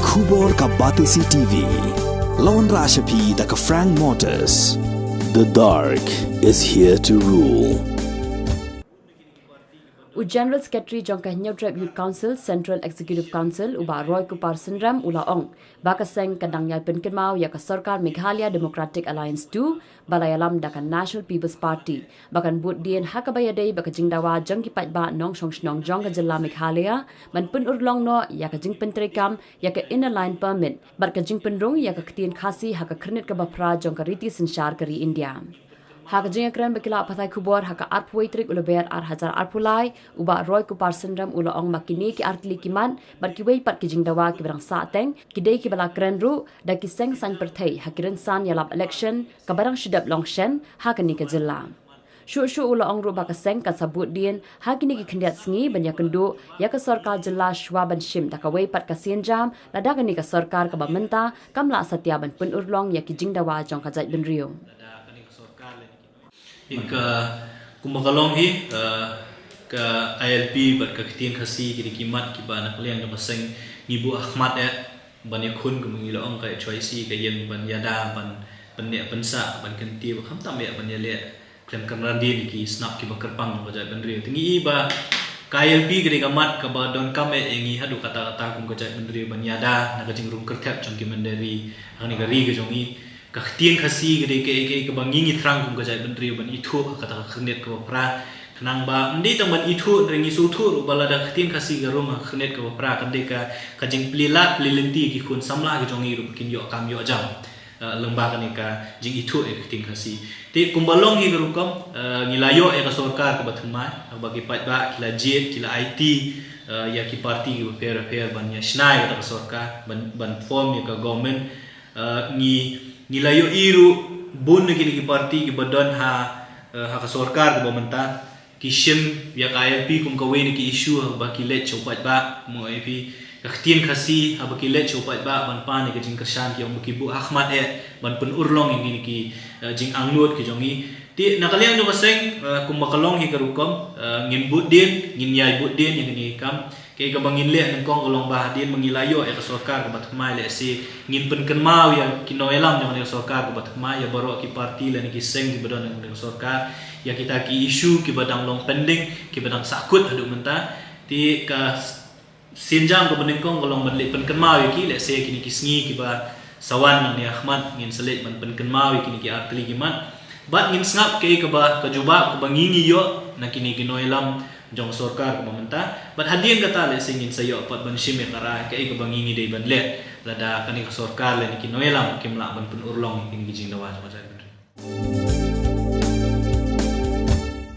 Khubor ka Batisi TV. Lawan Rashapi da ka Frank Motors. The dark is here to rule. General Secretary Jongkah Nyautrep Youth Council, Central Executive Council, Uba Roy Kupar Sindram, Ula Ong, Bakaseng Kadangnyai Penkenmau, Yaka Sarkar Meghalaya Democratic Alliance 2, Balayalam Dakan National People's Party, Bakan Bud Dien Hakabayade, Bakajingdawa, Jongki Patba, Nong Shong Shnong Jongka Jela Meghalaya, Man Pun Urlong no, Yaka Jing Pentrekam, Yaka Inner Line Permit, Barkajing Penrung, Yaka Ketien Khasi, Haka Kernit Kabapra, Jongka Riti Sinshar Kari India. Haka jingakran bakila patai kubor haka arpuitrik ulaber hazar arpulai uba Roy Kupar Sindram ula ong makini ki artili kiman barkiwei pat ki jingdawa ki barang saateng kidei ki bala krenru da ki seng sang perthei hakiran san yalap election ka barang shidap longshen haka ni ka jilla Shu ula ong ru baka seng ka sabut dien hakini ki khendiat sngi banya kendu ya ka sarkar jilla shwa ban shim da ka wei pat ka sienjam lada ka ni ka sarkar ka bamenta kamla satya ban pun urlong ya ki jingdawa jong ka jai ben rio Ika kumakalong hi ka ILP bat ka ketien khasi kini kimat ki ba nak liang ka paseng Ibu Ahmad ban yakun ku mengilo ong ka choice ka yen ban yada ban ne pensa ban kenti ba kham tam ya ban yale klem kamradi ki snap ki bakarpang ba jai ban ri tingi ba ka ILP kini kamat ka ba don kame engi hadu kata-kata kum ka jai ban ri ban yada nak jing rum kertap jong ki mandari ani ka ri ka jongi Ketien khasi gede ke bangingi terang kum kajai bentri ban itu kata khnet ko pra kenang ba ndi tang ban itu rengi sutur balada ketien khasi ga rumah khnet ko pra kande ka kajing plilat plilenti ki kun samla ki jongi ru kin yo kam yo jam lembaga ni ka jing itu ketien khasi ti kumbalong hi rukom ngilayo ka sarkar ko bathma bagi pat ba kila jet kila IT ya ki parti ki pair ban ya snai ka sarkar ban form ya ka government Nilayo iru bun kini ki parti ki badan ha sarkar ko bamenta ki shim ya ka ILP kum ka wen ki issue ba ki let chopat ba mo ipi ka ketien khasi ha ba ki let chopat ba ban pan ki jing kersan ki om ki Bu Ahmad ban pun urlong ini ki jing angnut ki jongi ti nakaliang no baseng kum makalong hi karukom ngin budin ngin yai budin yang ni kam kay kabangin le ng kong ulong bahadin mangilayo ka sarkar ko batmay le si ngin penkenmau ya kinoelam ng sarkar ko batmay ya baro ki parti le ni kiseng ki badon ng sarkar ya kita ki issue ki badang long pending ki badang sakut adu menta ti ka sinjang ko bening kong ulong badle penkenmau ki le si kini kisngi ki ba sawan ni Ahmad ngin selet man penkenmau kini ki artli kiman bat ngin snap kay ka ba kajuba ko bangingi yo na kini kinoelam jong sarkar ko mamenta bat hadien kata le singin sayo pat ban shime kara kay ko bangingi dei ban let lada kani ka sarkar le ni kinoelam kimla ban pun urlong kini gijing dawa sa